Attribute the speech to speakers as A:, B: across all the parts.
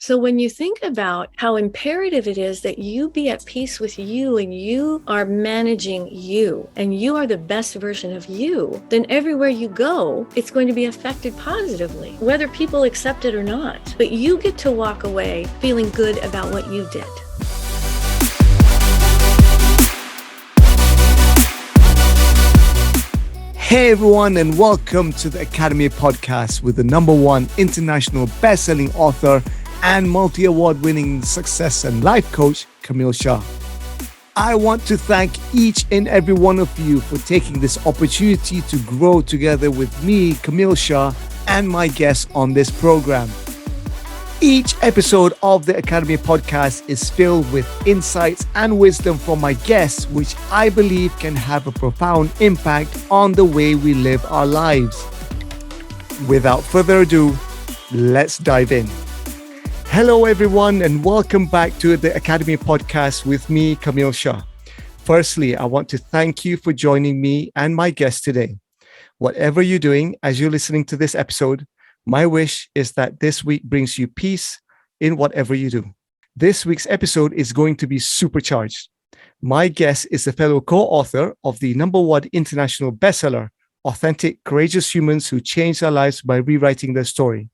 A: So when you think about how imperative it is that you be at peace with you and you are managing you and you are the best version of you, then everywhere you go, it's going to be affected positively, whether people accept it or not. But you get to walk away feeling good about what you did.
B: Hey everyone, and welcome to the Academy Podcast with the #1 international best-selling author and multi-award winning success and life coach, Camille Shah. I want to thank each and every one of you for taking this opportunity to grow together with me, Camille Shah, and my guests on this program. Each episode of the Academy Podcast is filled with insights and wisdom from my guests, which I believe can have a profound impact on the way we live our lives. Without further ado, let's dive in. Hello, everyone, and welcome back to the Academy Podcast with me, Camille Shah. Firstly, I want to thank you for joining me and my guest today. Whatever you're doing as you're listening to this episode, my wish is that this week brings you peace in whatever you do. This week's episode is going to be supercharged. My guest is a fellow co-author of the #1 international bestseller, Authentic, Courageous Humans Who Change Their Lives by Rewriting Their Story.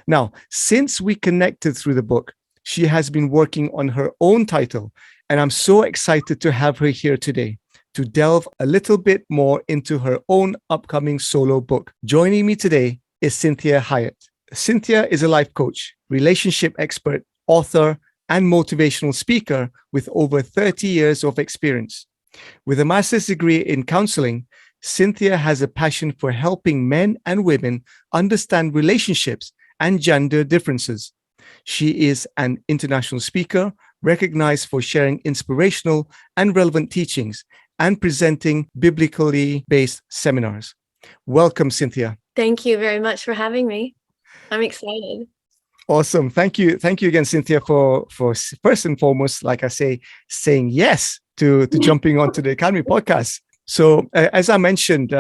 B: Now, since we connected through the book, she has been working on her own title, and I'm so excited to have her here today to delve a little bit more into her own upcoming solo book. Joining me today is Cinthia Hiett. Cinthia is a life coach, relationship expert, author, and motivational speaker with over 30 years of experience. With a master's degree in counseling, Cinthia has a passion for helping men and women understand relationships and gender differences. She is an international speaker, recognized for sharing inspirational and relevant teachings and presenting biblically based seminars. Welcome, Cinthia.
A: Thank you very much for having me. I'm excited.
B: Awesome. Thank you. Thank you again, Cinthia, for first and foremost, like I say, saying yes to jumping onto the Academy Podcast. So as I mentioned,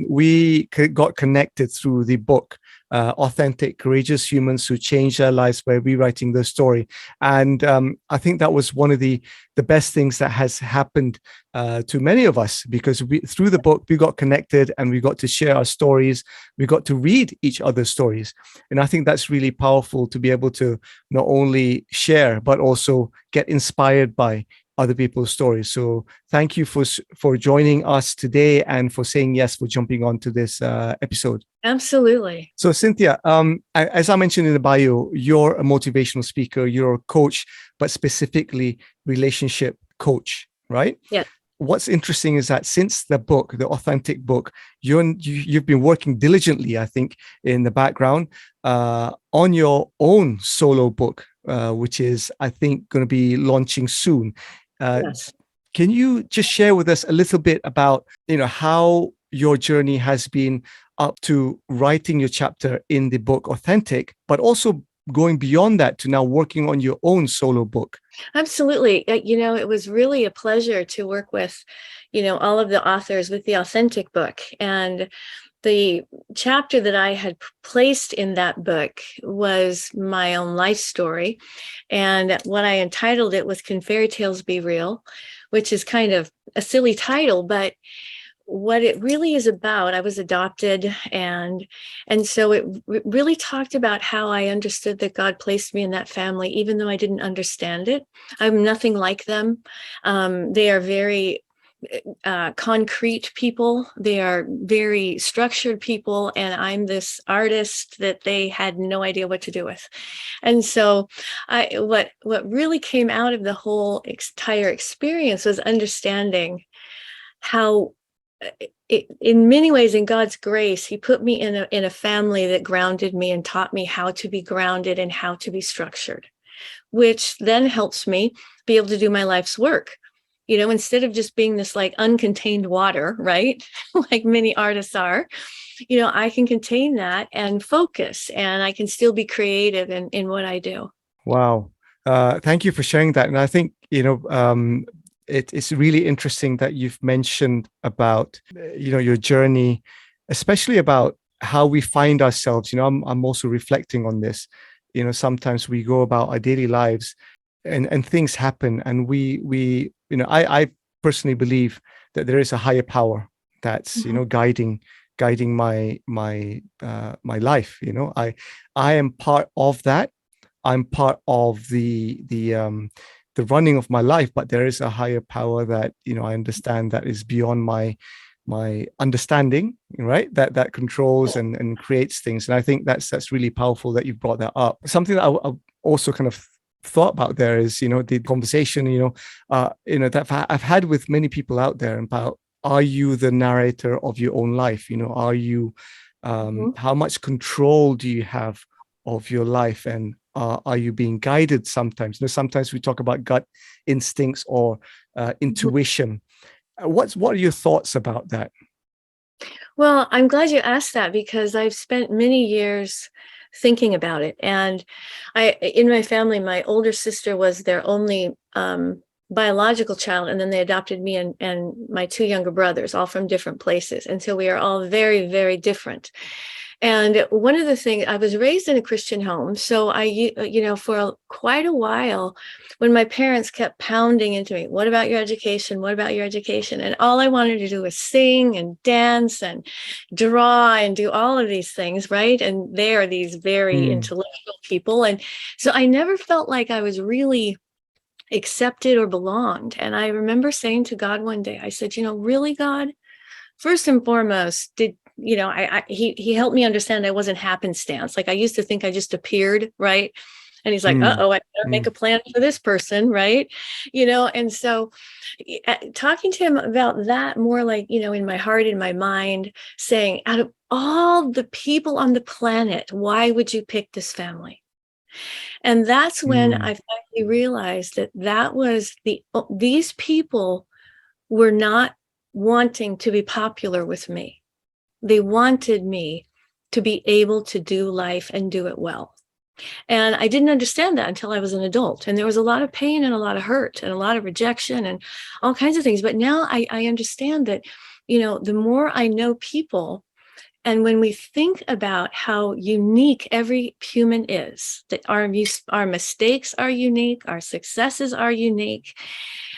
B: we got connected through the book, Authentic, Courageous Humans Who Change Their Lives by Rewriting Their Story. And I think that was one of the best things that has happened to many of us, because through the book, we got connected and we got to share our stories. We got to read each other's stories. And I think that's really powerful to be able to not only share, but also get inspired by other people's stories. So thank you for joining us today and for saying yes, for jumping on to this episode.
A: Absolutely.
B: So Cinthia, as I mentioned in the bio, you're a motivational speaker, you're a coach, but specifically relationship coach, right?
A: Yeah.
B: What's interesting is that since the book, the Authentic book, you've been working diligently, I think, in the background on your own solo book, which is, I think, going to be launching soon.
A: Yes.
B: Can you just share with us a little bit about, how your journey has been up to writing your chapter in the book Authentic, but also going beyond that to now working on your own solo book?
A: Absolutely. It was really a pleasure to work with, all of the authors with the Authentic book. And the chapter that I had placed in that book was my own life story. And what I entitled it was Can Fairy Tales Be Real? Which is kind of a silly title, but what it really is about, I was adopted, and so it really talked about how I understood that God placed me in that family, even though I didn't understand it. I'm nothing like them. They are very concrete people. They are very structured people, and I'm this artist that they had no idea what to do with. And so what really came out of the whole entire experience was understanding how in many ways, in God's grace, he put me in a family that grounded me and taught me how to be grounded and how to be structured, which then helps me be able to do my life's work. Instead of just being this like uncontained water, right? Like many artists are, I can contain that and focus, and I can still be creative in what I do.
B: Wow. Thank you for sharing that. And I think, it's really interesting that you've mentioned about, your journey, especially about how we find ourselves. I'm also reflecting on this. sometimes we go about our daily lives and things happen, and I personally believe that there is a higher power that's
A: Mhm.
B: guiding my life. I am part of that. I'm part of the running of my life, but there is a higher power that I understand that is beyond my understanding, right? That controls and creates things. And I think that's really powerful that you brought that up. Something that I also kind of thought about there is, the conversation, that I've had with many people out there about, are you the narrator of your own life? Are you,
A: Mhm.
B: how much control do you have of your life? And are you being guided sometimes? Sometimes we talk about gut instincts or
A: Mhm.
B: intuition. What are your thoughts about that?
A: Well, I'm glad you asked that because I've spent many years thinking about it. And in my family, my older sister was their only biological child, and then they adopted me and my two younger brothers, all from different places. And so we are all very, very different. And one of the things, I was raised in a Christian home, so for quite a while, when my parents kept pounding into me, what about your education? What about your education? And all I wanted to do was sing and dance and draw and do all of these things, right? And they are these very
B: Mm,
A: intellectual people. And so I never felt like I was really accepted or belonged. And I remember saying to God one day, I said, really, God, first and foremost, he helped me understand I wasn't happenstance. Like I used to think I just appeared, right? And he's like,
B: mm,
A: uh-oh, I gotta make
B: mm,
A: a plan for this person, right? And so talking to him about that more like, in my heart, in my mind, saying, out of all the people on the planet, why would you pick this family? And that's when
B: mm,
A: I finally realized that was these people were not wanting to be popular with me. They wanted me to be able to do life and do it well. And I didn't understand that until I was an adult. And there was a lot of pain and a lot of hurt and a lot of rejection and all kinds of things. But now I understand that, the more I know people, and when we think about how unique every human is, that our mistakes are unique, our successes are unique,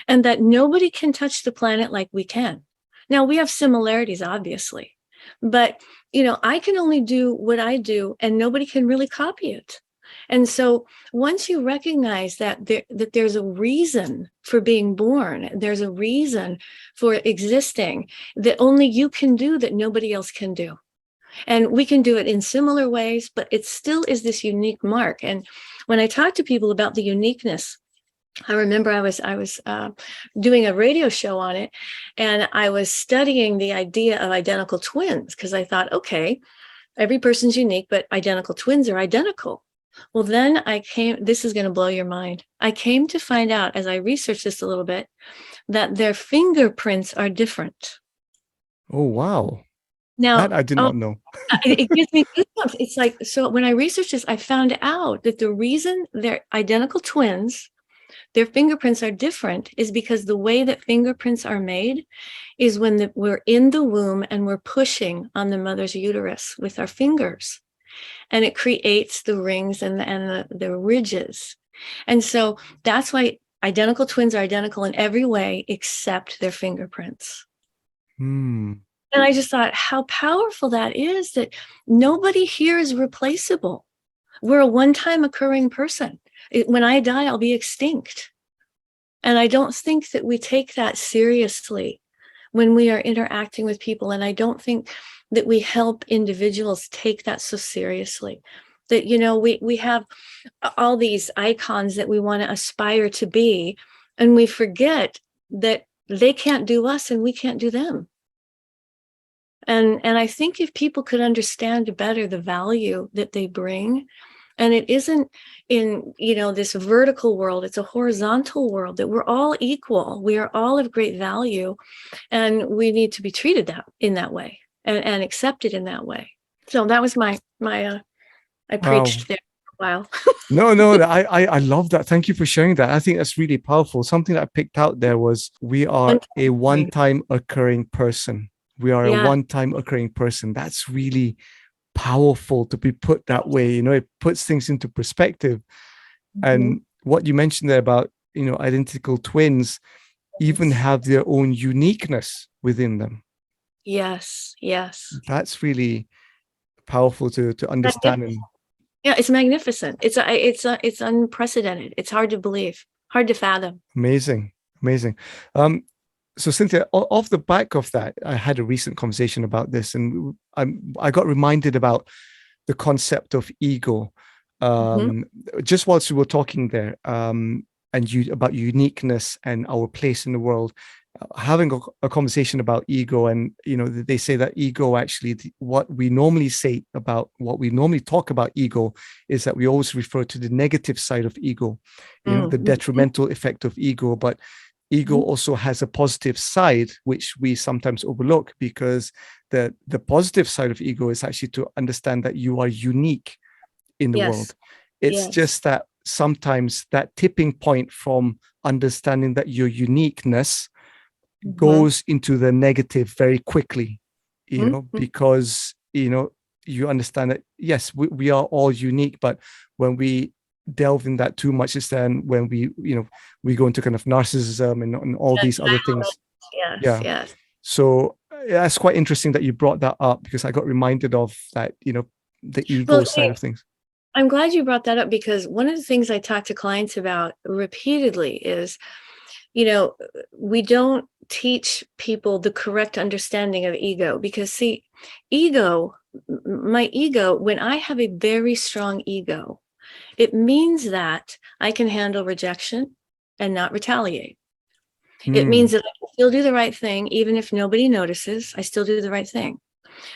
A: and that nobody can touch the planet like we can. Now, we have similarities, obviously, but I can only do what I do, and nobody can really copy it. And so once you recognize that there's a reason for being born, there's a reason for existing that only you can do that nobody else can do. And we can do it in similar ways, but it still is this unique mark. And when I talk to people about the uniqueness, I remember I was doing a radio show on it, and I was studying the idea of identical twins because I thought, okay, every person's unique, but identical twins are identical. Well, then this is going to blow your mind. I came to find out as I researched this a little bit that their fingerprints are different.
B: oh, wow. That
A: Now,
B: I did not know.
A: it gives me goosebumps. It's like, so when I researched this, I found out that the reason they're identical twins, their fingerprints are different, is because the way that fingerprints are made is when we're in the womb and we're pushing on the mother's uterus with our fingers, and it creates the rings and the ridges. And so that's why identical twins are identical in every way except their fingerprints.
B: Hmm.
A: And I just thought how powerful that is, that nobody here is replaceable. We're a one-time occurring person. When I die, I'll be extinct. And I don't think that we take that seriously when we are interacting with people. And I don't think that we help individuals take that so seriously. That, we have all these icons that we want to aspire to be, and we forget that they can't do us and we can't do them. And I think if people could understand better the value that they bring, and it isn't in, this vertical world, it's a horizontal world, that we're all equal. We are all of great value, and we need to be treated in that way and accepted in that way. So that was I
B: Wow.
A: preached there for a while.
B: No, I love that. Thank you for sharing that. I think that's really powerful. Something that I picked out there was, we are
A: One
B: a
A: time occurring.
B: one-time occurring person. We are a
A: Yeah.
B: one-time occurring person. That's really powerful to be put that way. It puts things into perspective.
A: Mhm.
B: And what you mentioned there about, identical twins even
A: Yes.
B: have their own uniqueness within them.
A: Yes. Yes.
B: That's really powerful to understand. And
A: Yeah, it's magnificent. It's unprecedented. It's hard to believe, hard to fathom.
B: amazing, amazing. So Cynthia, off the back of that, I had a recent conversation about this, and I got reminded about the concept of ego.
A: Mhm.
B: Um, just whilst we were talking there, and you about uniqueness and our place in the world, having a conversation about ego, and they say that ego actually, what we normally say about what we normally talk about ego is that we always refer to the negative side of ego, the
A: Mhm.
B: detrimental effect of ego, but ego
A: Mhm.
B: also has a positive side which we sometimes overlook, because the positive side of ego is actually to understand that you are unique in the
A: Yes.
B: world. It's
A: Yes.
B: just that sometimes that tipping point from understanding that your uniqueness
A: Mhm.
B: goes into the negative very quickly,
A: Mhm.
B: because you understand that yes, we are all unique, but when we delve in that too much is then when we go into kind of narcissism and all these other things.
A: Yes.
B: Yeah.
A: Yes.
B: So that's quite interesting that you brought that up, because I got reminded of that, the
A: Well,
B: ego side
A: see,
B: of things.
A: I'm glad you brought that up because one of the things I talk to clients about repeatedly is, you know, we don't teach people the correct understanding of ego because, see, ego, my ego, when I have a very strong ego, it means that I can handle rejection and not retaliate. It
B: Hmm.
A: means that I can still do the right thing, even if nobody notices, I still do the right thing.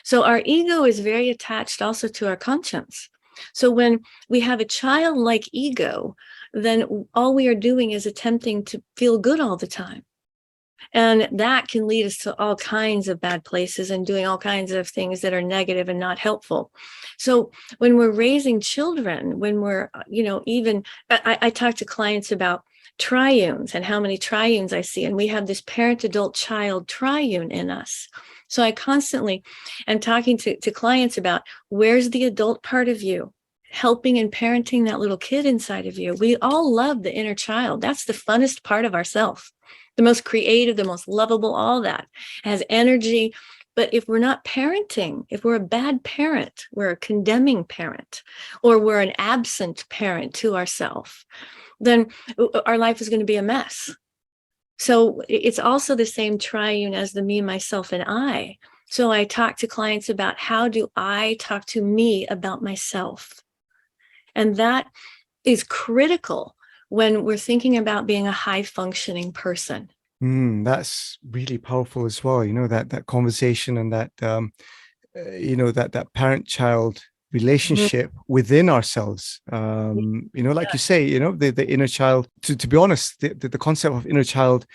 A: So our ego is very attached also to our conscience. So when we have a childlike ego, then all we are doing is attempting to feel good all the time. And that can lead us to all kinds of bad places and doing all kinds of things that are negative and not helpful. So when we're raising children, when we're, even I talk to clients about triunes and how many triunes I see. And we have this parent, adult, child triune in us. So I constantly am talking to clients about where's the adult part of you, helping and parenting that little kid inside of you. We all love the inner child. That's the funnest part of ourself, the most creative, the most lovable, all that. It has energy. But if we're not parenting, if we're a bad parent, we're a condemning parent, or we're an absent parent to ourselves, then our life is going to be a mess. So it's also the same triune as the me, myself, and I. So I talk to clients about how do I talk to me about myself? And that is critical when we're thinking about being a high functioning person.
B: That's really powerful as well. That conversation, and that that parent-child
A: Mhm.
B: relationship within ourselves. Like you say, the inner child. To be honest, the concept of inner child,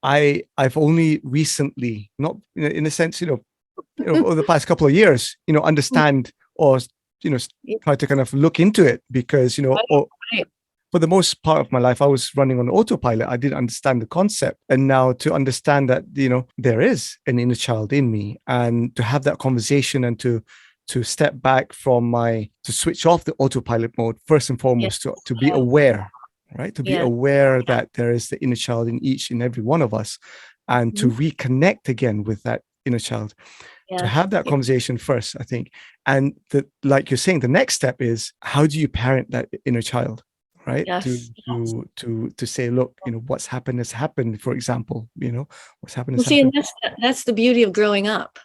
B: I've only recently, not in a sense, over the past couple of years, understand, or you know
A: Yeah,
B: try to kind of look into it, because
A: right, right.
B: for the most part of my life, I was running on autopilot. I didn't understand the concept. And now to understand that, there is an inner child in me, and to have that conversation, and to step back from to switch off the autopilot mode, first and
A: Yeah,
B: foremost, to be aware, right? To be
A: yeah.
B: aware that there is the inner child in each and every one of us, and to
A: Mhm.
B: reconnect again with that inner child, to
A: Yes.
B: have that
A: Yeah.
B: conversation first, I think. And like you're saying, the next step is, how do you parent that inner child, right? To
A: Yes. Yes.
B: to to say, look, what's happened has happened. For example, what's happened
A: Well,
B: has
A: see, and
B: happened.
A: that's the beauty of growing up.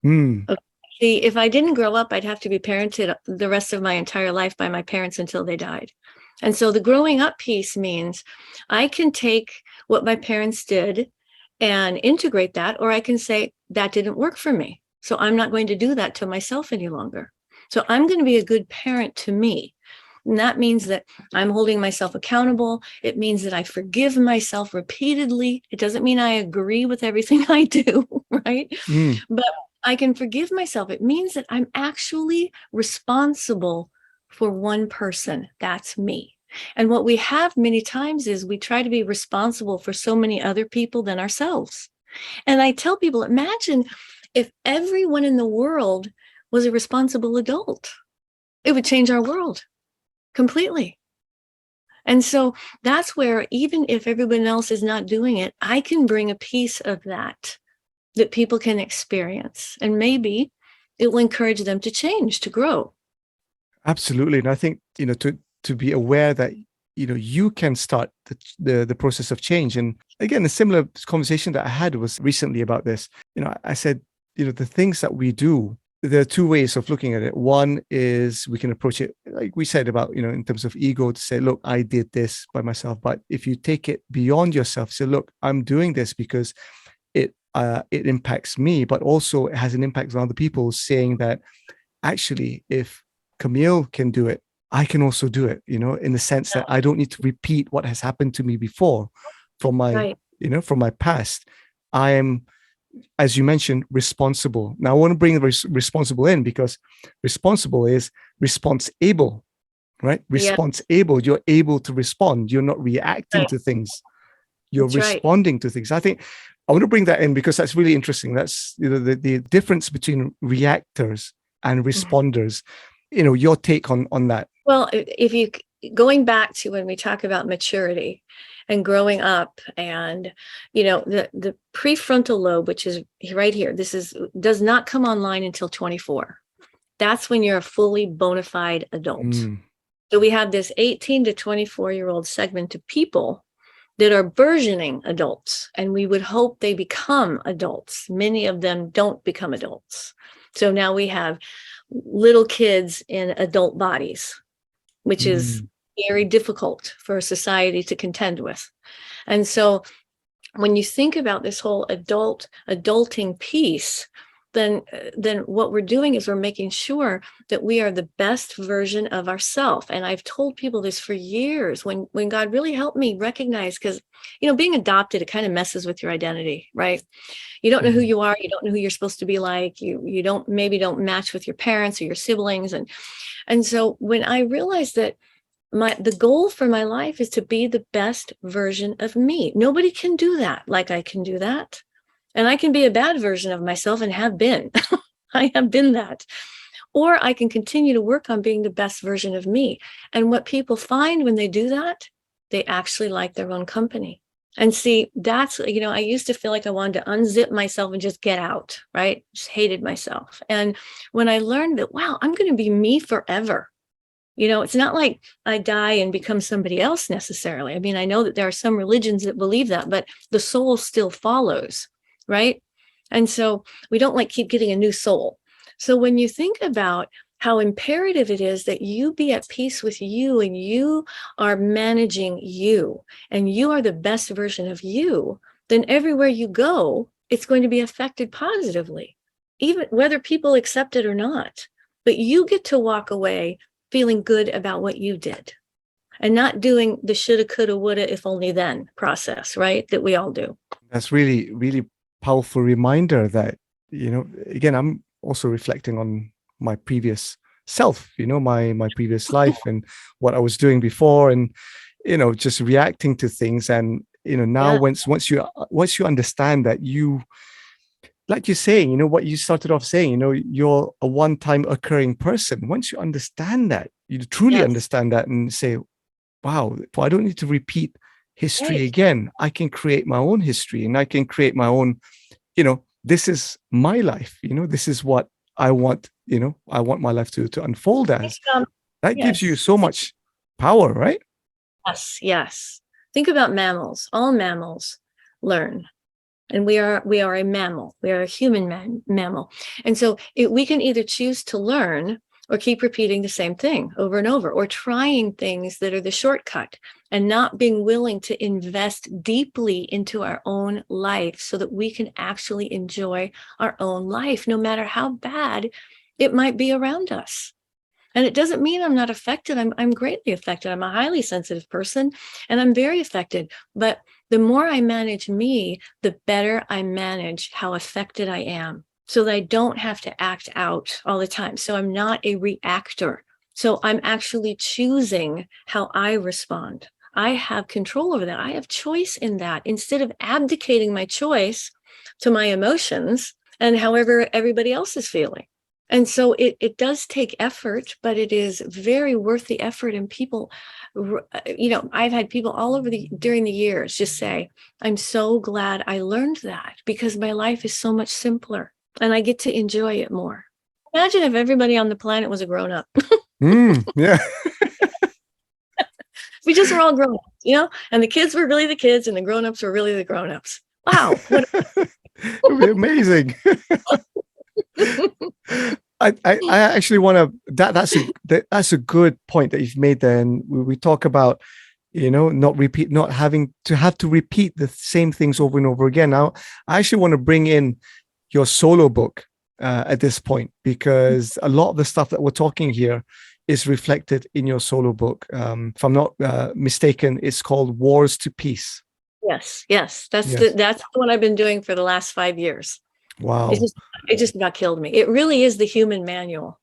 B: Hmm.
A: Okay. See, if I didn't grow up, I'd have to be parented the rest of my entire life by my parents until they died. And so the growing up piece means I can take what my parents did and integrate that, or I can say that didn't work for me. So I'm not going to do that to myself any longer. So I'm going to be a good parent to me. And that means that I'm holding myself accountable. It means that I forgive myself repeatedly. It doesn't mean I agree with everything I do, right?
B: Hmm.
A: But I can forgive myself. It means that I'm actually responsible for one person. That's me. And what we have many times is we try to be responsible for so many other people than ourselves. And I tell people, imagine if everyone in the world was a responsible adult. It would change our world completely. And so that's where, even if everyone else is not doing it, I can bring a piece of that people can experience. And maybe it will encourage them to change, to grow.
B: Absolutely. And I think, to be aware that, you can start the process of change. And again, a similar conversation that I had was recently about this. I said, the things that we do, there are two ways of looking at it. One is we can approach it, like we said about, in terms of ego, to say, look, I did this by myself. But if you take it beyond yourself, say, look, I'm doing this because it impacts me, but also it has an impact on other people, saying that actually, if Camille can do it, I can also do it, in the sense that I don't need to repeat what has happened to me before from my, from my past. I am, as you mentioned, responsible. Now I want to bring the responsible in, because responsible is response able, right? Response able. You're able to respond. You're not reacting to things. You're responding to things. I think I want to bring that in because that's really interesting. That's the difference between reactors and responders. Your take on that.
A: Well, if you going back to when we talk about maturity and growing up, and the prefrontal lobe, which is right here, does not come online until 24. That's when you're a fully bona fide adult. So we have this 18 to 24-year-old segment of people that are burgeoning adults, and we would hope they become adults. Many of them don't become adults. So now we have little kids in adult bodies, which is very difficult for a society to contend with. And so when you think about this whole adulting piece, then what we're doing is we're making sure that we are the best version of ourselves. And I've told people this for years, when God really helped me recognize, because, being adopted, it kind of messes with your identity, right? You don't know who you are. You don't know who you're supposed to be like. You don't match with your parents or your siblings. And so when I realized that the goal for my life is to be the best version of me. Nobody can do that like I can do that. And I can be a bad version of myself, and have been. I have been that. Or I can continue to work on being the best version of me. And what people find when they do that, they actually like their own company. And see, that's, I used to feel like I wanted to unzip myself and just get out, right? Just hated myself. And when I learned that, wow, I'm going to be me forever. It's not like I die and become somebody else necessarily. I mean, I know that there are some religions that believe that, but the soul still follows, right? And so we don't keep getting a new soul. So when you think about how imperative it is that you be at peace with you, and you are managing you, and you are the best version of you, then everywhere you go, it's going to be affected positively, even whether people accept it or not. But you get to walk away feeling good about what you did, and not doing the shoulda, coulda, woulda, if only then process, right? That we all do.
B: That's really, really powerful reminder that, again, I'm also reflecting on my previous self, my previous life and what I was doing before, and, just reacting to things. And, now once you understand that, you, like you're saying, what you started off saying, you're a one-time occurring person. Once you understand that, you truly understand that, and say, wow, I don't need to repeat history again. I can create my own history, and I can create my own, this is my life. This is what I want, I want my life to unfold as. That gives you so much power, right?
A: Yes. Think about mammals. All mammals learn. And we are a mammal. We are a human mammal. And so we can either choose to learn or keep repeating the same thing over and over, or trying things that are the shortcut, and not being willing to invest deeply into our own life so that we can actually enjoy our own life, no matter how bad it might be around us. And it doesn't mean I'm not affected. I'm greatly affected. I'm a highly sensitive person, and I'm very affected. But the more I manage me, the better I manage how affected I am, so that I don't have to act out all the time. So I'm not a reactor. So I'm actually choosing how I respond. I have control over that. I have choice in that, instead of abdicating my choice to my emotions and however everybody else is feeling. And so it does take effort, but it is very worth the effort. And people, I've had people all over during the years just say, I'm so glad I learned that because my life is so much simpler and I get to enjoy it more. Imagine if everybody on the planet was a grown up.
B: Yeah.
A: We just were all grown ups, and the kids were really the kids and the grown ups were really the grown ups. Wow.
B: It would be amazing. I actually want to, that's a good point that you've made there. And we talk about, not having to repeat the same things over and over again. Now, I actually want to bring in your solo book at this point, because a lot of the stuff that we're talking here is reflected in your solo book. If I'm not mistaken, it's called Wars to Peace.
A: Yes. That's the one I've been doing for the last 5 years.
B: Wow.
A: It just about killed me. It really is the human manual.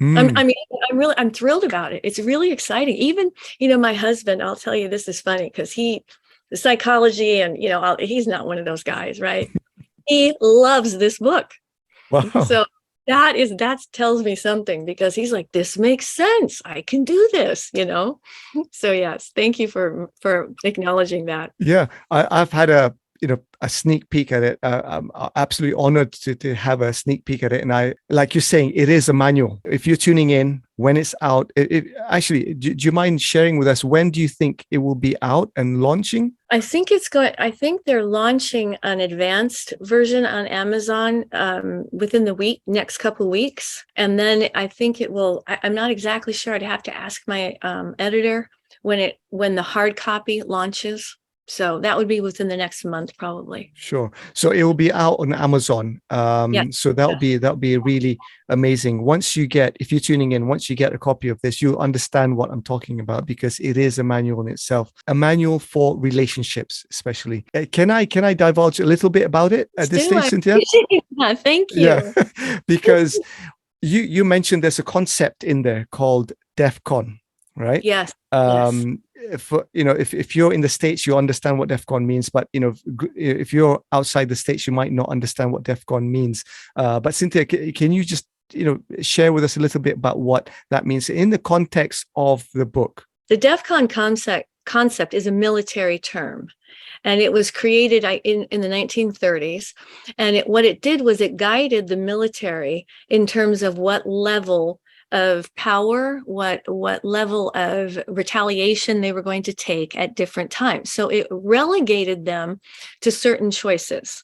A: I'm thrilled about it. It's really exciting. Even, my husband, I'll tell you, this is funny because the psychology and, he's not one of those guys, right? He loves this book.
B: Wow.
A: So that tells me something, because he's like, this makes sense. I can do this, So yes, thank you for acknowledging that.
B: Yeah, I've had a sneak peek at it. I'm absolutely honored to have a sneak peek at it. And like you're saying, it is a manual. If you're tuning in when it's out, actually, do you mind sharing with us, when do you think it will be out and launching?
A: I think they're launching an advanced version on Amazon within the next couple of weeks. And then I think it will, I'm not exactly sure. I'd have to ask my editor when the hard copy launches. So that would be within the next month, probably.
B: Sure. So it will be out on Amazon. So that'll be really amazing. If you're tuning in, once you get a copy of this, you'll understand what I'm talking about, because it is a manual in itself, a manual for relationships, especially. Can I divulge a little bit about it at this stage, Cinthia?
A: Yeah, thank you.
B: Yeah, because you mentioned there's a concept in there called DEF CON, right?
A: Yes.
B: If you're in the States, you understand what DEF CON means, but if you're outside the States, you might not understand what DEF CON means. But Cinthia, can you just share with us a little bit about what that means in the context of the book?
A: The DEF CON concept is a military term, and it was created in the 1930s. And what it did was it guided the military in terms of what level of power, what level of retaliation they were going to take at different times. So it relegated them to certain choices,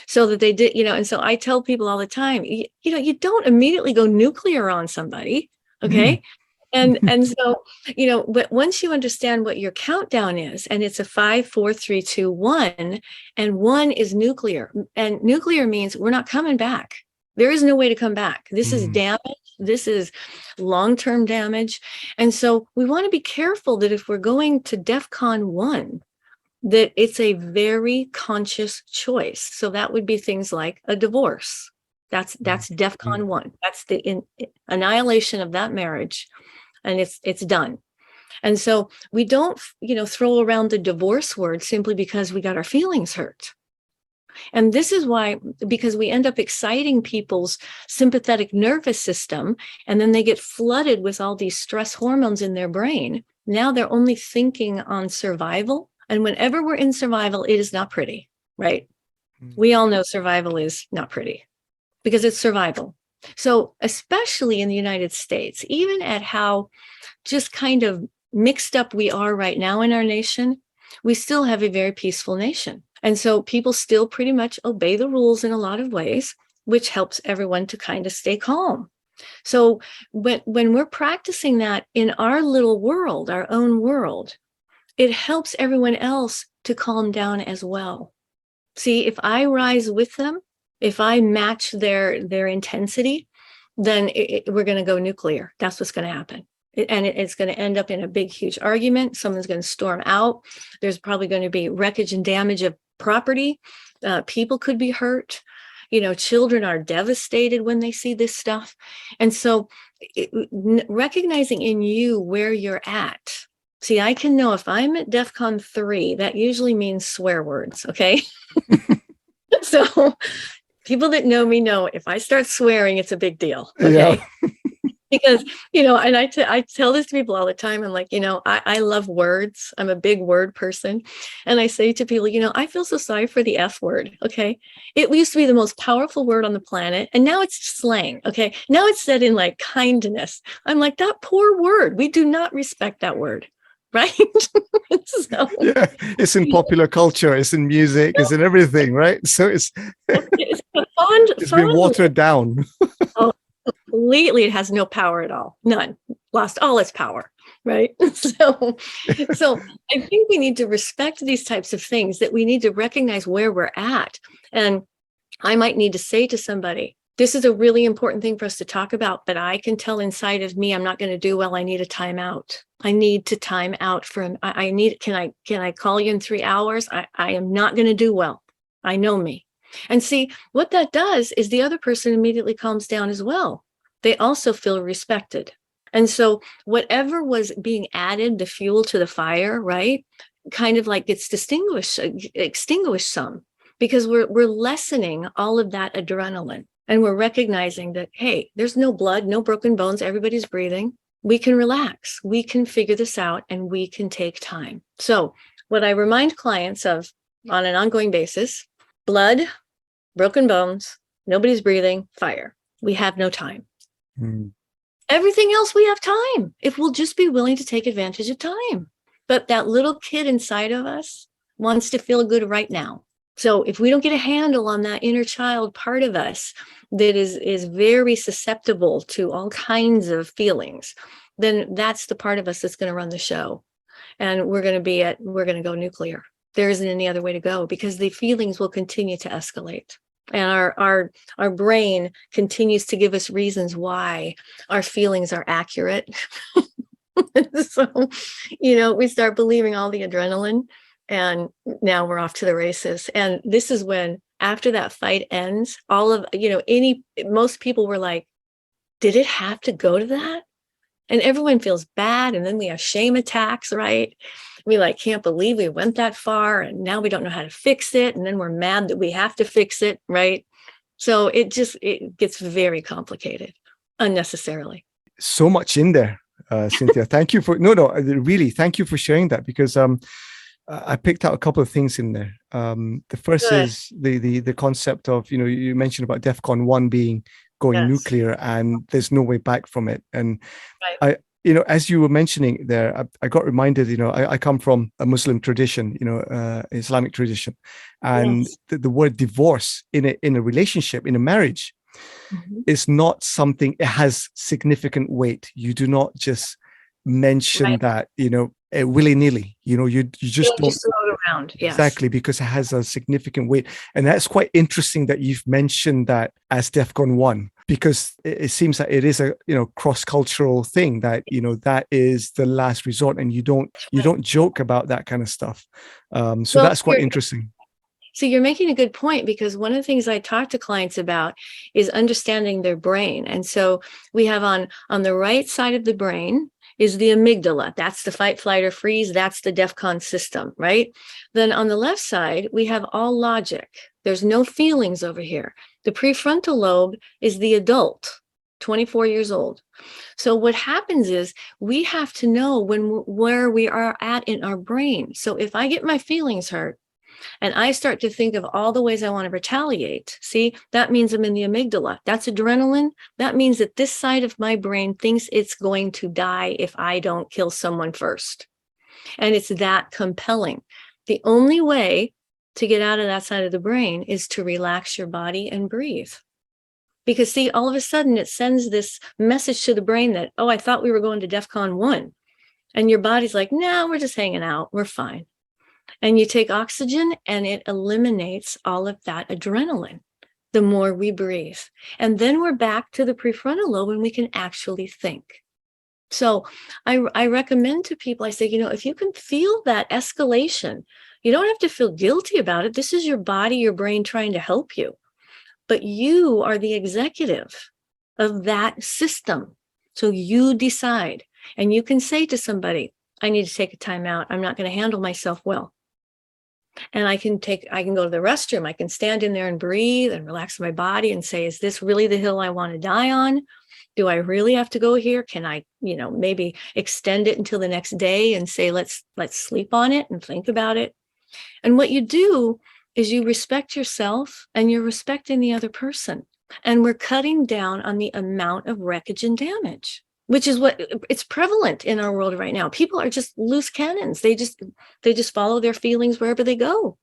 A: so that they did, and so I tell people all the time, you don't immediately go nuclear on somebody, okay? And so, but once you understand what your countdown is, and it's a 5, 4, 3, 2, 1, and 1 is nuclear, and nuclear means we're not coming back. There is no way to come back. This is damage. This is long-term damage. And so we want to be careful that if we're going to DEFCON 1, that it's a very conscious choice. So that would be things like a divorce. That's DEFCON 1. That's the annihilation of that marriage, and it's done. And so we don't, throw around the divorce word simply because we got our feelings hurt. And this is why, because we end up exciting people's sympathetic nervous system, and then they get flooded with all these stress hormones in their brain. Now they're only thinking on survival. And whenever we're in survival, it is not pretty, right? We all know survival is not pretty because it's survival. So especially in the United States, even at how just kind of mixed up we are right now in our nation, we still have a very peaceful nation. And so people still pretty much obey the rules in a lot of ways, which helps everyone to kind of stay calm. So when we're practicing that in our little world, our own world, it helps everyone else to calm down as well. See, if I rise with them, if I match their intensity, then we're going to go nuclear. That's what's going to happen. It's going to end up in a big, huge argument. Someone's going to storm out. There's probably going to be wreckage and damage of property. People could be hurt. Children are devastated when they see this stuff. And so recognizing in you where you're at. See, I can know if I'm at DEFCON 3, that usually means swear words, okay? So People that know me know if I start swearing, it's a big deal.
B: Yeah.
A: Okay. Because, and I tell this to people all the time. I'm like, I love words. I'm a big word person. And I say to people, I feel so sorry for the F word. Okay. It used to be the most powerful word on the planet. And now it's slang. Okay. Now it's said in like kindness. I'm like, that poor word. We do not respect that word. Right. So,
B: Yeah. It's in popular culture, it's in music, it's in everything, right? So it's
A: a fond,
B: it's been watered down.
A: Oh, completely. It has no power at all. None. Lost all its power. Right. So I think we need to respect these types of things, that we need to recognize where we're at. And I might need to say to somebody, this is a really important thing for us to talk about, but I can tell inside of me, I'm not going to do well. I need a timeout. I need to time out can I call you in 3 hours? I am not going to do well. I know me. And see, what that does is the other person immediately calms down as well. They also feel respected. And so whatever was being added, the fuel to the fire, right, kind of like gets extinguished some, because we're lessening all of that adrenaline. And we're recognizing that, hey, there's no blood, no broken bones, everybody's breathing. We can relax, we can figure this out, and we can take time. So what I remind clients of on an ongoing basis: blood, broken bones, nobody's breathing, fire. We have no time. Everything else, we have time, if we'll just be willing to take advantage of time. But that little kid inside of us wants to feel good right now. So if we don't get a handle on that inner child part of us that is very susceptible to all kinds of feelings, then that's the part of us that's going to run the show. And we're going to go nuclear. There isn't any other way to go, because the feelings will continue to escalate. And our brain continues to give us reasons why our feelings are accurate. So, we start believing all the adrenaline, and now we're off to the races. And this is when, after that fight ends, most people were like, did it have to go to that? And everyone feels bad. And then we have shame attacks, right? We can't believe we went that far, and now we don't know how to fix it. And then we're mad that we have to fix it, right? So it gets very complicated unnecessarily.
B: So much in there, Cinthia. Thank you for really thank you for sharing that, because I picked out a couple of things in there. The first
A: Good.
B: is the concept of, you mentioned about DEFCON 1 being going
A: Yes.
B: nuclear, and there's no way back from it. And
A: Right.
B: as you were mentioning there, I got reminded, I come from a Muslim tradition, Islamic tradition, and
A: Yes.
B: the word divorce in a relationship, in a marriage, is not something, it has significant weight. You do not just mention
A: Right.
B: that, willy-nilly, you just don't.
A: Just throw it around. Yes.
B: Exactly, because it has a significant weight. And that's quite interesting that you've mentioned that as DEFCON 1, because it seems that it is a cross-cultural thing, that that is the last resort, and you don't joke about that kind of stuff. So
A: Well,
B: that's quite interesting.
A: So you're making a good point, because one of the things I talk to clients about is understanding their brain. And so we have on the right side of the brain is the amygdala. That's the fight, flight, or freeze. That's the DEFCON system, right? Then on the left side, we have all logic. There's no feelings over here. The prefrontal lobe is the adult, 24 years old. So what happens is we have to know where we are at in our brain. So if I get my feelings hurt, and I start to think of all the ways I want to retaliate, see, that means I'm in the amygdala. That's adrenaline. That means that this side of my brain thinks it's going to die if I don't kill someone first. And it's that compelling. The only way to get out of that side of the brain is to relax your body and breathe. Because see, all of a sudden it sends this message to the brain that, oh, I thought we were going to DEFCON 1. And your body's like, no, we're just hanging out. We're fine. And you take oxygen, and it eliminates all of that adrenaline the more we breathe. And then we're back to the prefrontal lobe, and we can actually think. So I recommend to people, I say, if you can feel that escalation, you don't have to feel guilty about it. This is your body, your brain trying to help you. But you are the executive of that system. So you decide. And you can say to somebody, I need to take a time out. I'm not going to handle myself well. And I can go to the restroom. I can stand in there and breathe and relax my body and say, is this really the hill I want to die on? Do I really have to go here? Can I, maybe extend it until the next day and say, let's sleep on it and think about it. And what you do is you respect yourself and you're respecting the other person. And we're cutting down on the amount of wreckage and damage, which is what it's prevalent in our world right now. People are just loose cannons. They just follow their feelings wherever they go.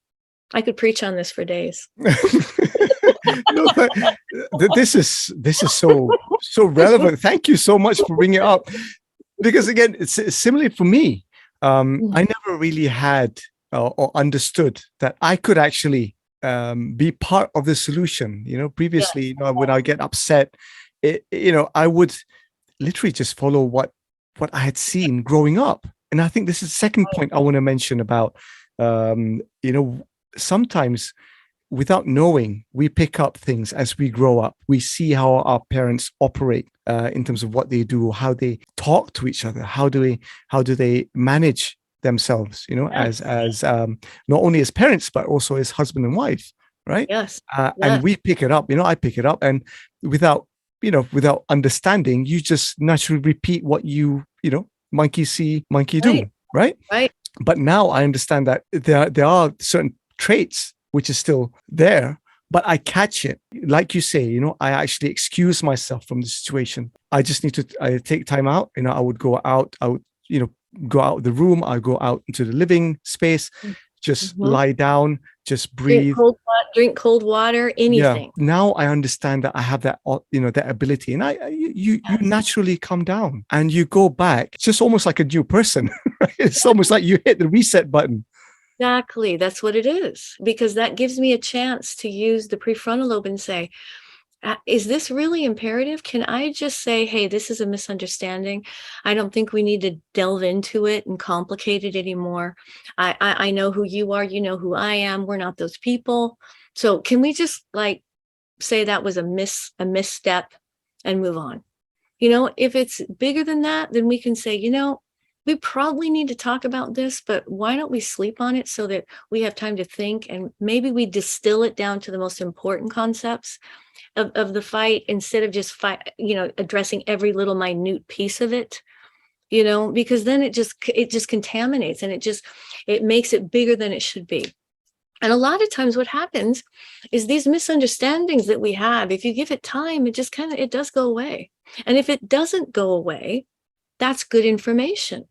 A: I could preach on this for days.
B: No, this is so relevant. Thank you so much for bringing it up, because again, it's similarly for me. I never really had or understood that I could actually be part of the solution. Previously, when I get upset, I would literally just follow what I had seen growing up. And I think this is the second point I want to mention about, sometimes without knowing, we pick up things as we grow up. We see how our parents operate in terms of what they do, how they talk to each other, how do they manage themselves, as not only as parents, but also as husband and wife, right?
A: Yes.
B: And we pick it up, I pick it up, and without understanding, you just naturally repeat what monkey see, monkey do, right?
A: Right.
B: But now I understand that there are certain traits which is still there, but I catch it. Like you say, I actually excuse myself from the situation. I just need to take time out. I would go out, go out of the room. I go out into the living space, just lie down, just breathe.
A: Drink cold water, anything.
B: Yeah. Now I understand that I have that, that ability, and you naturally come down and you go back, just almost like a new person. Right? It's almost like you hit the reset button.
A: Exactly. That's what it is, because that gives me a chance to use the prefrontal lobe and say, is this really imperative? Can I just say, hey, this is a misunderstanding. I don't think we need to delve into it and complicate it anymore. I know who you are. You know who I am. We're not those people. So can we just say that was a misstep and move on? If it's bigger than that, then we can say, we probably need to talk about this, but why don't we sleep on it so that we have time to think, and maybe we distill it down to the most important concepts of the fight, instead of just addressing every little minute piece of it, because then it just contaminates, and it makes it bigger than it should be. And a lot of times what happens is these misunderstandings that we have, if you give it time, it does go away. And if it doesn't go away, that's good information.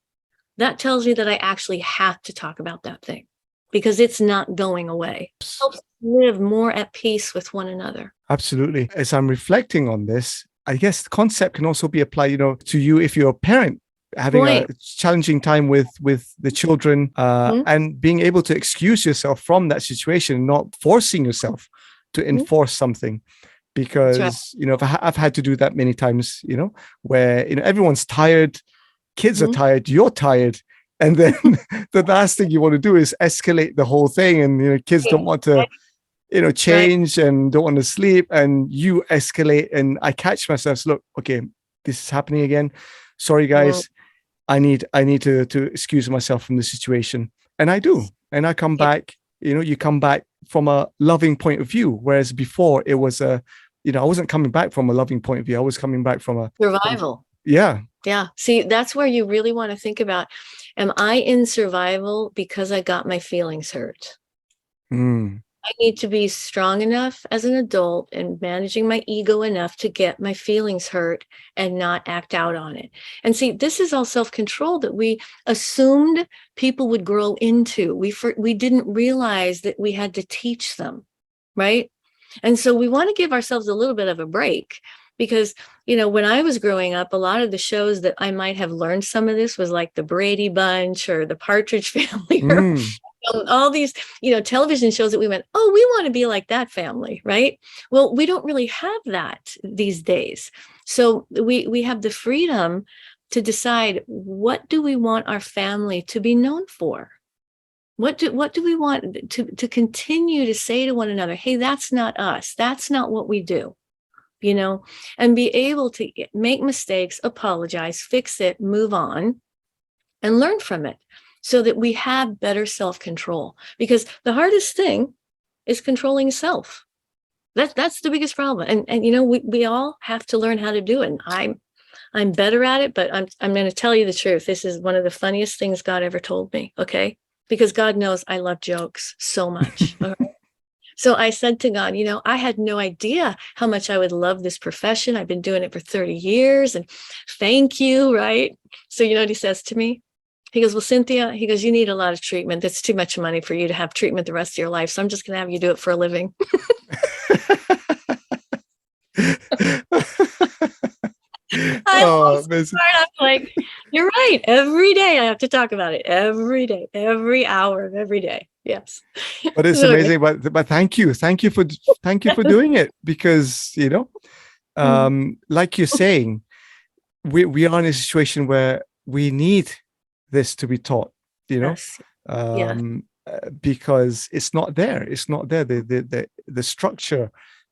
A: That tells me that I actually have to talk about that thing, because it's not going away. It helps live more at peace with one another.
B: Absolutely. As I'm reflecting on this, I guess the concept can also be applied, to you if you're a parent having a challenging time with the children, and being able to excuse yourself from that situation, not forcing yourself to enforce something. Because, I've had to do that many times, where, everyone's tired, kids are tired, you're tired. And then the last thing you want to do is escalate the whole thing. And, kids don't want to, change and don't want to sleep, and you escalate. And I catch myself, look, okay, this is happening again. Sorry, guys. I need to excuse myself from the situation. And I do. And I come back, you come back from a loving point of view. Whereas before it was I wasn't coming back from a loving point of view. I was coming back from a
A: survival.
B: Yeah.
A: See, that's where you really want to think about, am I in survival because I got my feelings hurt? I need to be strong enough as an adult and managing my ego enough to get my feelings hurt and not act out on it. And see, this is all self-control that we assumed people would grow into. We didn't realize that we had to teach them, right? And so we want to give ourselves a little bit of a break, because, when I was growing up, a lot of the shows that I might have learned some of this was like the Brady Bunch or the Partridge Family, or all these, television shows that we went, oh, we want to be like that family, right? Well, we don't really have that these days. So we have the freedom to decide, what do we want our family to be known for? What do we want to continue to say to one another? Hey, that's not us. That's not what we do, and be able to make mistakes, apologize, fix it, move on, and learn from it. so that we have better self-control. Because the hardest thing is controlling self. That's the biggest problem. And we all have to learn how to do it. And I'm better at it, but I'm going to tell you the truth. This is one of the funniest things God ever told me. Okay. Because God knows I love jokes so much. Okay? So I said to God, I had no idea how much I would love this profession. I've been doing it for 30 years and thank you. Right. So you know what he says to me? He goes, well, Cinthia, he goes, you need a lot of treatment. That's too much money for you to have treatment the rest of your life. So I'm just going to have you do it for a living. I
B: Oh,
A: I'm like, you're right. Every day I have to talk about it. Every day, every hour of every day. Yes.
B: but it's
A: So
B: amazing. But thank you for doing it, because like you're saying, we are in a situation where we need this to be taught.
A: yes. Yes.
B: Because it's not there. It's not there. The structure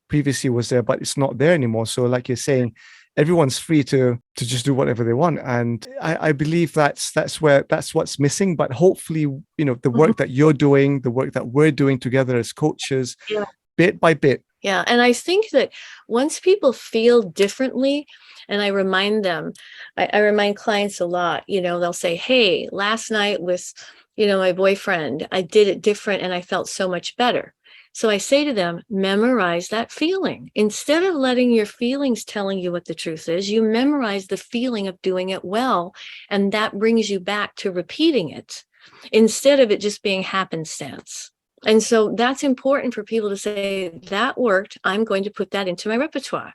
B: previously was there, but it's not there anymore. So, like you're saying, everyone's free to just do whatever they want, and I believe that's what's missing. But hopefully, the work that you're doing, the work that we're doing together as coaches,
A: Yeah.
B: bit by bit.
A: Yeah. And I think that once people feel differently, and I remind them, I remind clients a lot, they'll say, hey, last night with, my boyfriend, I did it different and I felt so much better. So I say to them, memorize that feeling. Instead of letting your feelings telling you what the truth is, you memorize the feeling of doing it well. And that brings you back to repeating it instead of it just being happenstance. And so that's important for people to say, that worked. I'm going to put that into my repertoire,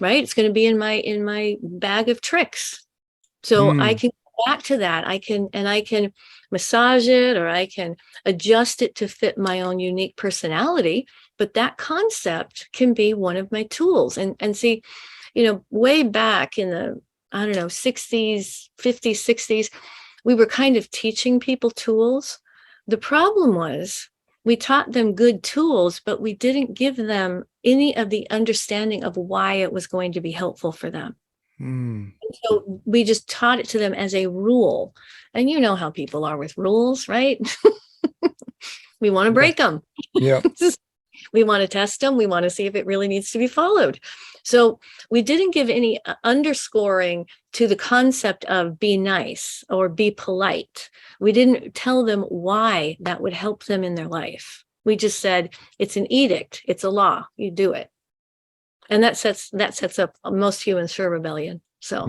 A: right? It's going to be in my bag of tricks. So I can go back to that. I can massage it, or I can adjust it to fit my own unique personality. But that concept can be one of my tools. And see, way back in the, 60s, 50s, 60s, we were kind of teaching people tools. The problem was we taught them good tools, but we didn't give them any of the understanding of why it was going to be helpful for them. So we just taught it to them as a rule. And you know how people are with rules, right? We want to break them.
B: Yeah.
A: We want to test them. We want to see if it really needs to be followed. So we didn't give any underscoring to the concept of be nice or be polite. We didn't tell them why that would help them in their life. We just said, it's an edict. It's a law. You do it. And that sets up most humans for rebellion. So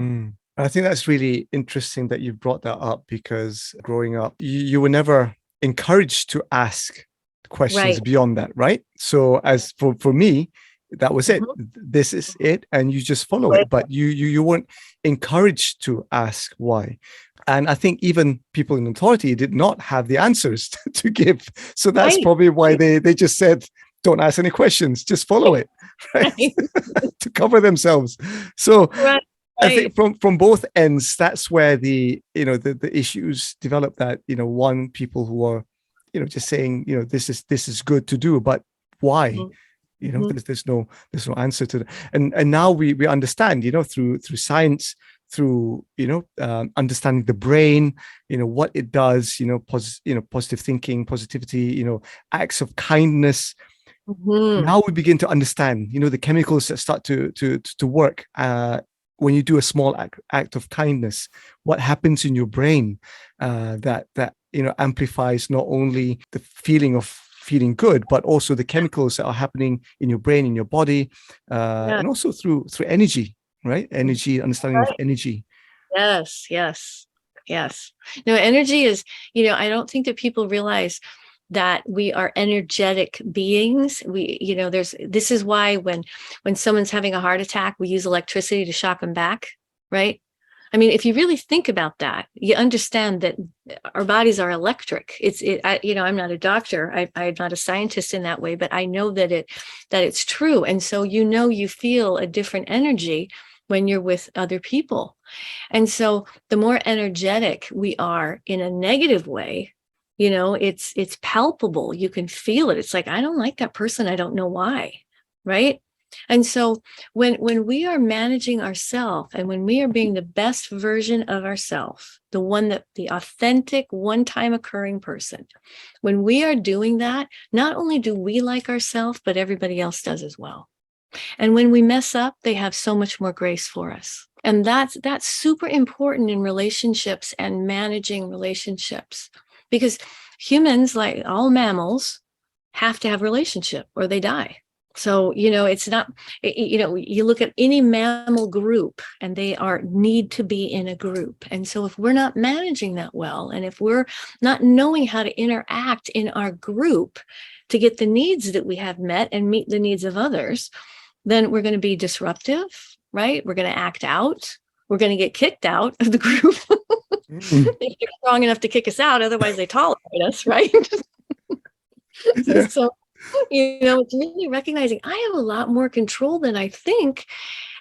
B: I think that's really interesting that you brought that up, because growing up, you were never encouraged to ask questions beyond that, right? So as for me, that was it. This is it, and you just follow it. But you weren't encouraged to ask why. And I think even people in authority did not have the answers to give. So that's probably why they just said, don't ask any questions, just follow it, right? To cover themselves. So I think from both ends, that's where the issues develop. That one, people who are just saying this is good to do, but why? There's no answer to that. And now we understand through science, through understanding the brain, what it does, positive thinking, positivity, acts of kindness. Now we begin to understand the chemicals that start to work when you do a small act of kindness. What happens in your brain that amplifies not only the feeling of feeling good, but also the chemicals that are happening in your brain, in your body, and also through energy, right? Energy, understanding of energy.
A: Yes. No, energy is, I don't think that people realize that we are energetic beings. This is why when someone's having a heart attack, we use electricity to shock them back, right? I mean, if you really think about that, you understand that our bodies are electric. I'm not a doctor. I'm not a scientist in that way, but I know that it's true. And so, you feel a different energy when you're with other people. And so the more energetic we are in a negative way, it's palpable. You can feel it. It's like, I don't like that person. I don't know why. Right. And so when we are managing ourselves and when we are being the best version of ourselves, the authentic one-time occurring person, when we are doing that, not only do we like ourselves, but everybody else does as well. And when we mess up, they have so much more grace for us. And that's super important in relationships and managing relationships, because humans, like all mammals, have to have relationship or they die. So, it's not, you look at any mammal group and they need to be in a group. And so if we're not managing that well, and if we're not knowing how to interact in our group to get the needs that we have met and meet the needs of others, then we're going to be disruptive, right? We're going to act out. We're going to get kicked out of the group. If they're strong enough to kick us out, otherwise they tolerate us, right?
B: Yeah.
A: So, it's really recognizing I have a lot more control than I think,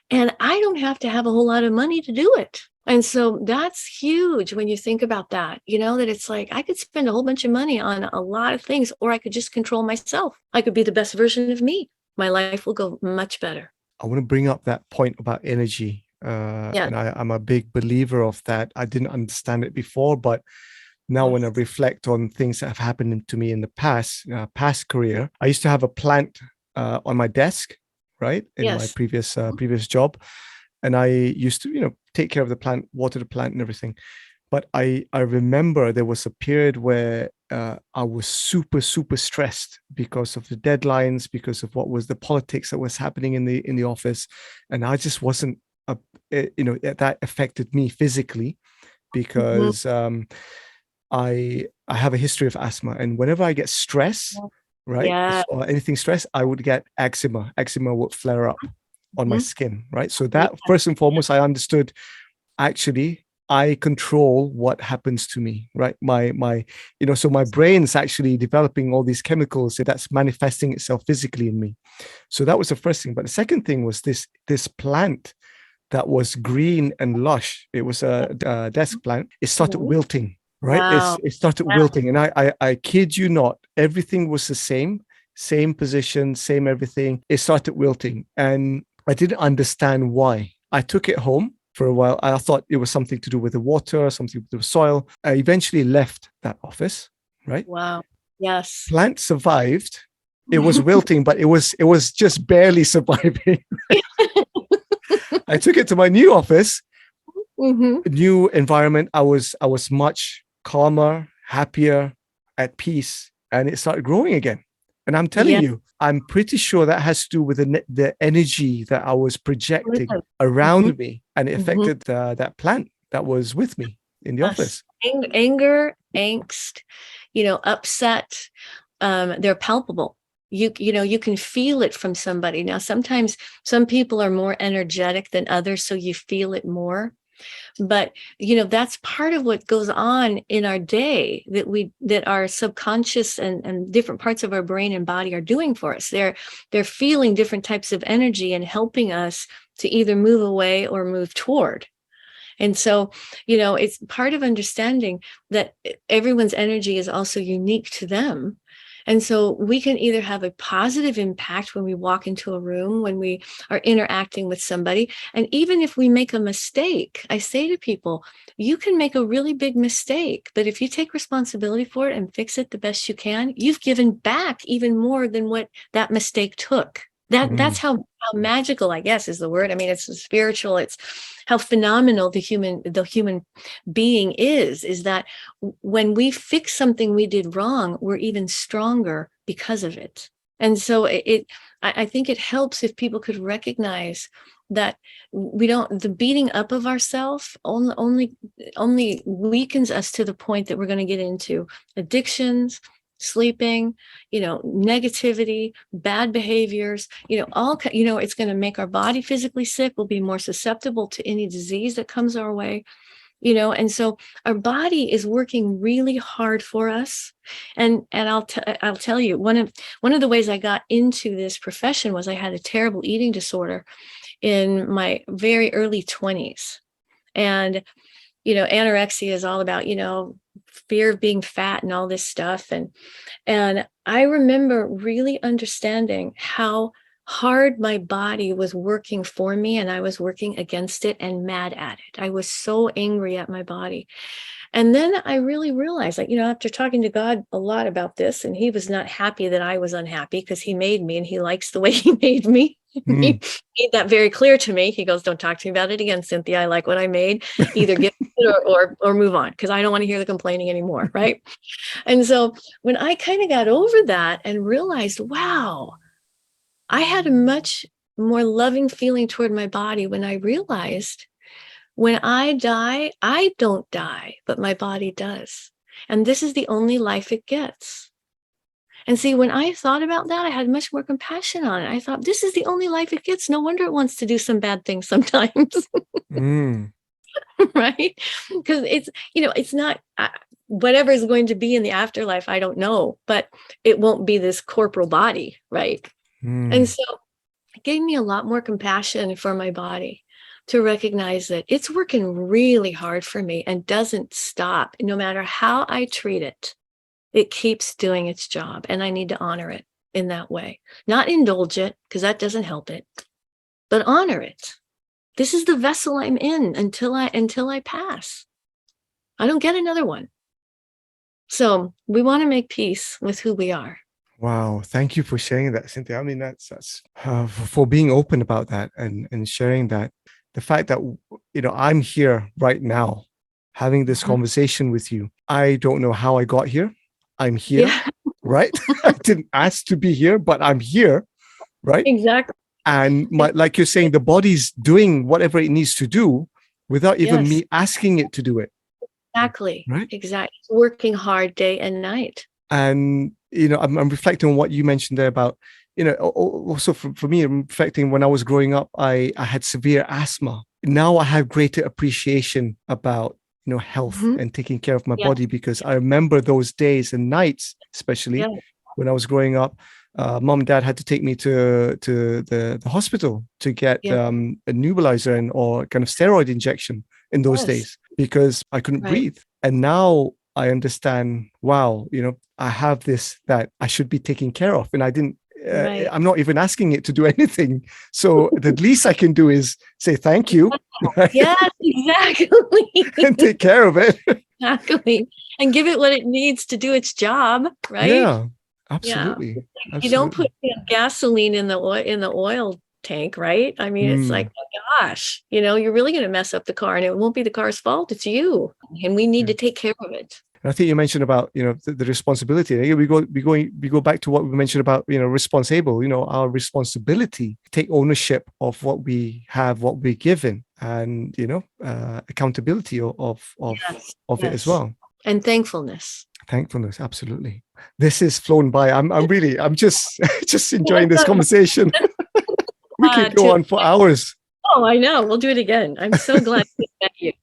A: and I don't have to have a whole lot of money to do it. And so that's huge when you think about that, that it's like I could spend a whole bunch of money on a lot of things, or I could just control myself. I could be the best version of me. My life will go much better.
B: I want to bring up that point about energy.
A: Yeah.
B: And I'm a big believer of that. I didn't understand it before, but now when I reflect on things that have happened to me in the past career, I used to have a plant on my desk, right? In my previous job. And I used to, take care of the plant, water the plant and everything. But I remember there was a period where I was super, super stressed because of the deadlines, because of what was the politics that was happening in the office. And I just wasn't, that affected me physically because I have a history of asthma, and whenever I get stressed, right, or anything stress, I would get eczema. Eczema would flare up on my skin, right? So that first and foremost, I understood actually I control what happens to me, right? So my brain's actually developing all these chemicals that's manifesting itself physically in me. So that was the first thing. But the second thing was this plant that was green and lush. It was a desk plant. It started wilting. Right.
A: Wow.
B: It started wilting. And I kid you not, everything was the same position, same everything. It started wilting. And I didn't understand why. I took it home for a while. I thought it was something to do with the water, something to do with soil. I eventually left that office. Right.
A: Wow. Yes.
B: Plant survived. It was wilting, but it was just barely surviving. I took it to my new office, new environment. I was much calmer, happier, at peace, and it started growing again. And I'm telling you, I'm pretty sure that has to do with the energy that I was projecting around me, and it affected that plant that was with me in the office.
A: Anger, angst, upset, they're palpable. You can feel it from somebody. Now, sometimes some people are more energetic than others, so you feel it more. But, that's part of what goes on in our day that our subconscious and different parts of our brain and body are doing for us. They're feeling different types of energy and helping us to either move away or move toward. And so, it's part of understanding that everyone's energy is also unique to them. And so we can either have a positive impact when we walk into a room, when we are interacting with somebody. And even if we make a mistake, I say to people, you can make a really big mistake, but if you take responsibility for it and fix it the best you can, you've given back even more than what that mistake took. That's how magical, I guess, is the word. I mean, it's spiritual. It's how phenomenal the human being is that when we fix something we did wrong, we're even stronger because of it. And so I think it helps if people could recognize that the beating up of ourselves only weakens us to the point that we're going to get into addictions, sleeping, negativity, bad behaviors, it's going to make our body physically sick. We'll be more susceptible to any disease that comes our way, and so our body is working really hard for us. And I'll tell you, one of the ways I got into this profession was I had a terrible eating disorder in my very early 20s. And anorexia is all about, fear of being fat and all this stuff. And I remember really understanding how hard my body was working for me and I was working against it and mad at it. I was so angry at my body. And then I really realized, like, after talking to God a lot about this, and he was not happy that I was unhappy because he made me and he likes the way he made me. He made that very clear to me. He goes, don't talk to me about it again, Cinthia. I like what I made. Either get it or move on, because I don't want to hear the complaining anymore. Right. And so when I kind of got over that and realized, wow, I had a much more loving feeling toward my body when I realized when I die, I don't die, but my body does. And this is the only life it gets. And see, when I thought about that, I had much more compassion on it. I thought, this is the only life it gets. No wonder it wants to do some bad things sometimes. Right? Because it's not whatever is going to be in the afterlife. I don't know, but it won't be this corporal body. Right. And so it gave me a lot more compassion for my body to recognize that it's working really hard for me and doesn't stop. No matter how I treat it, it keeps doing its job, and I need to honor it in that way. Not indulge it, because that doesn't help it, but honor it. This is the vessel I'm in until I pass. I don't get another one. So we want to make peace with who we are.
B: Wow. Thank you for sharing that, Cinthia. I mean, that's for being open about that and sharing that. The fact that, I'm here right now having this conversation with you. I don't know how I got here. I'm here, right? I didn't ask to be here, but I'm here, right?
A: Exactly.
B: And like you're saying, the body's doing whatever it needs to do without even me asking it to do it.
A: Exactly.
B: Right?
A: Exactly. Working hard day and night.
B: And, I'm reflecting on what you mentioned there about, also for me, I'm reflecting when I was growing up, I had severe asthma. Now I have greater appreciation about, health and taking care of my body, because I remember those days and nights, especially when I was growing up. Mom and dad had to take me to the hospital to get a nebulizer or kind of steroid injection in those days, because I couldn't breathe. And now I understand, wow, I have this that I should be taking care of. And I didn't, I'm not even asking it to do anything. So the least I can do is say thank you. Right?
A: Yes, exactly.
B: And take care of it.
A: Exactly. And give it what it needs to do its job. Right.
B: Yeah, absolutely.
A: Yeah. You don't put gasoline in the oil tank, right? I mean, it's like, oh gosh, you're really going to mess up the car, and it won't be the car's fault. It's you. And we need to take care of it.
B: And I think you mentioned about, the responsibility. We go back to what we mentioned about, responsible, our responsibility, take ownership of what we have, what we're given, and, accountability of it as well.
A: And thankfulness.
B: Thankfulness. Absolutely. This has flown by. I'm just enjoying this conversation. We could go on for hours.
A: Oh, I know. We'll do it again. I'm so glad to met you.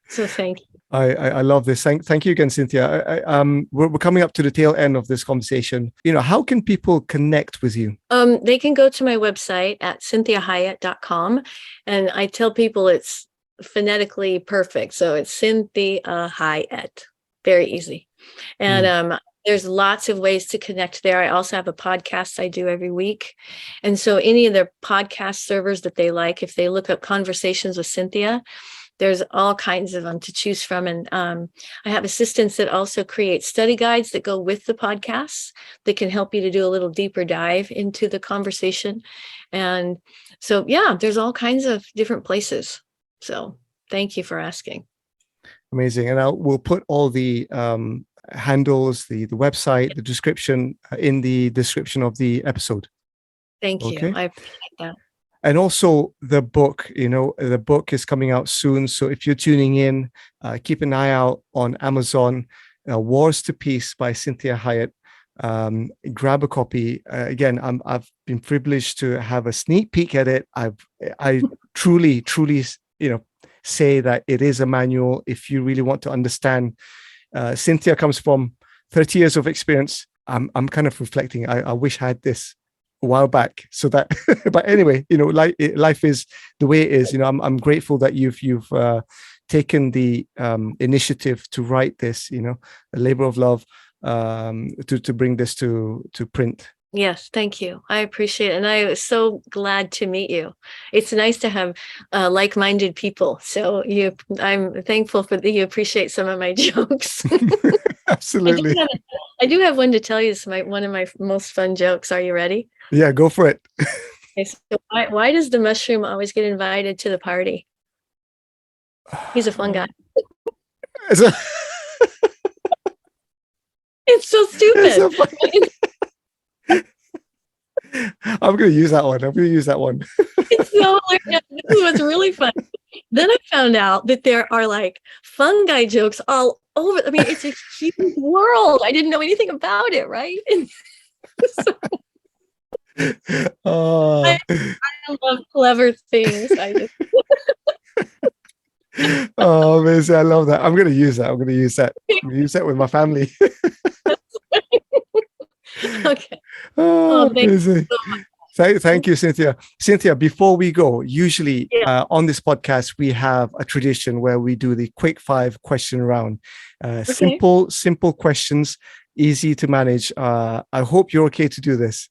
A: So thank you.
B: I love this. Thank you again, Cinthia. We're coming up to the tail end of this conversation. How can people connect with you?
A: They can go to my website at cinthiahiett.com, and I tell people it's phonetically perfect. So it's Cinthia Hiett. Very easy. And there's lots of ways to connect there. I also have a podcast I do every week. And so any of the podcast servers that they like, if they look up Conversations with Cinthia, there's all kinds of them to choose from. And I have assistants that also create study guides that go with the podcasts that can help you to do a little deeper dive into the conversation. And so, there's all kinds of different places. So thank you for asking.
B: Amazing. And we'll put all the handles, the website, the description in the description of the episode.
A: Thank you. I appreciate that.
B: And also the book, the book is coming out soon. So if you're tuning in, keep an eye out on Amazon, Wars to Peace by Cinthia Hiett. Grab a copy. Again, I've been privileged to have a sneak peek at it. I truly, say that it is a manual. If you really want to understand, Cinthia comes from 30 years of experience. I'm kind of reflecting. I wish I had this a while back, so that. But anyway, life is the way it is. I'm grateful that you've taken the initiative to write this. A labor of love, to bring this to print.
A: Yes, thank you. I appreciate it. And I was so glad to meet you. It's nice to have like-minded people. So I'm thankful for that you appreciate some of my jokes. I do
B: Absolutely.
A: have, I do have one to tell you. It's one of my most fun jokes. Are you ready?
B: Yeah, go for it.
A: Okay, so why does the mushroom always get invited to the party? He's a fun guy.
B: It's a,
A: It's so
B: it's
A: stupid.
B: a fun- I'm going to use that one.
A: It's so hilarious. This is what's really fun. Then I found out that there are like fungi jokes all over. I mean, it's a huge world. I didn't know anything about it, right? And so
B: Oh,
A: I love clever things.
B: oh, amazing. I love that. I'm going to use that. I'm going to use that with my family.
A: Okay.
B: Oh,
A: Oh, thank you
B: amazing.
A: so much.
B: Thank you, Cinthia. Cinthia, before we go, usually
A: Yeah.
B: on this podcast, we have a tradition where we do the quick 5 question round.
A: Okay.
B: Simple questions, easy to manage. I hope you're okay to do this.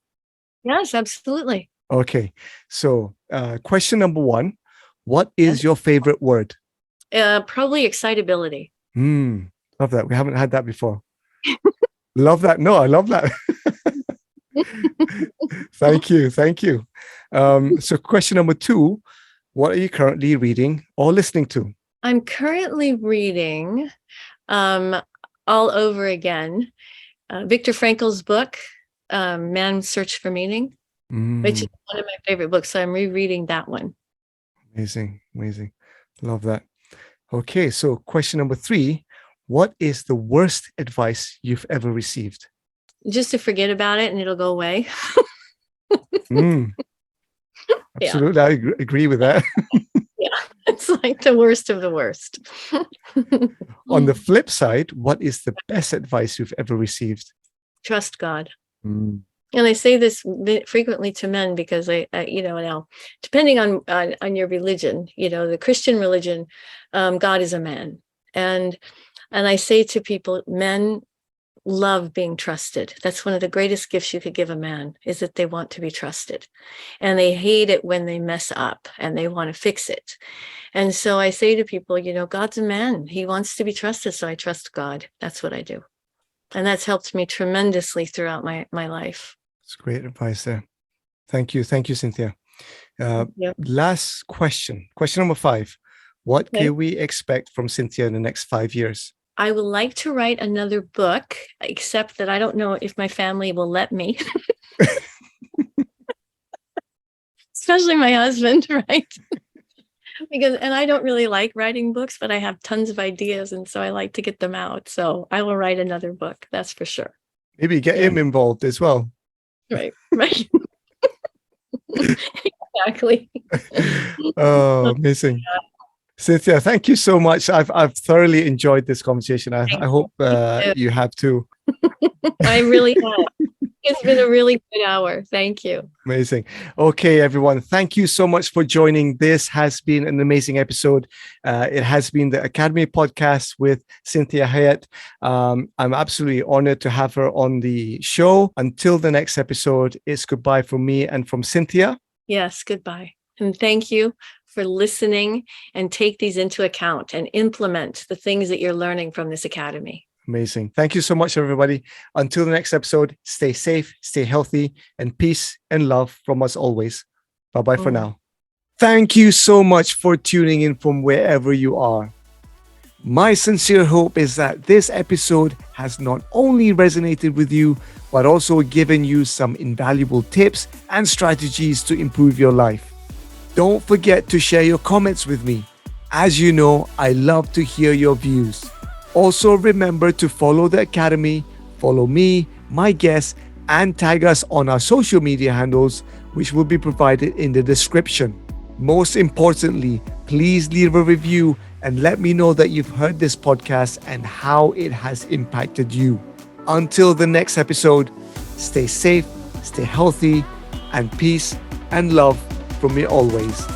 A: Yes, absolutely.
B: Okay. So, question number 1, what
A: Yes.
B: is your favorite word?
A: Probably excitability.
B: Love that. We haven't had that before. Love that. No, I love that. Thank you. So question number 2, what are you currently reading or listening to?
A: I'm currently reading All Over Again, Viktor Frankl's book, Man's Search for Meaning, which is one of my favorite books. So I'm rereading that one.
B: Amazing. Love that. Okay, so question number 3, what is the worst advice you've ever received?
A: Just to forget about it and it'll go away.
B: Absolutely, I agree with that.
A: Yeah, it's like the worst of the worst.
B: On the flip side, what is the best advice you've ever received?
A: Trust God. And I say this frequently to men because now, depending on your religion, the Christian religion, God is a man. And I say to people, men love being trusted. That's one of the greatest gifts you could give a man, is that they want to be trusted. And they hate it when they mess up and they want to fix it. And so I say to people, God's a man. He wants to be trusted. So I trust God. That's what I do. And that's helped me tremendously throughout my life.
B: It's great advice there. Thank you, Cinthia. Last question number 5. What can we expect from Cinthia in the next 5 years?
A: I would like to write another book, except that I don't know if my family will let me. Especially my husband, right? And I don't really like writing books, but I have tons of ideas, and so I like to get them out. So I will write another book, that's for sure.
B: Maybe get him involved as well.
A: Right. Exactly.
B: Oh, amazing. Cinthia, thank you so much. I've thoroughly enjoyed this conversation. I hope you have too.
A: I really have. It's been a really good hour. Thank you.
B: Amazing. Okay, everyone. Thank you so much for joining. This has been an amazing episode. It has been the Academy podcast with Cinthia Hiett. I'm absolutely honored to have her on the show. Until the next episode, it's goodbye from me and from Cinthia.
A: Yes, goodbye. And thank you for listening, and take these into account and implement the things that you're learning from this academy.
B: Amazing. Thank you so much, everybody. Until the next episode, stay safe, stay healthy, and peace and love from us always. Bye-bye for now. Thank you so much for tuning in from wherever you are. My sincere hope is that this episode has not only resonated with you, but also given you some invaluable tips and strategies to improve your life. Don't forget to share your comments with me. As you know, I love to hear your views. Also, remember to follow the Academy, follow me, my guests, and tag us on our social media handles, which will be provided in the description. Most importantly, please leave a review and let me know that you've heard this podcast and how it has impacted you. Until the next episode, stay safe, stay healthy, and peace and love from me always.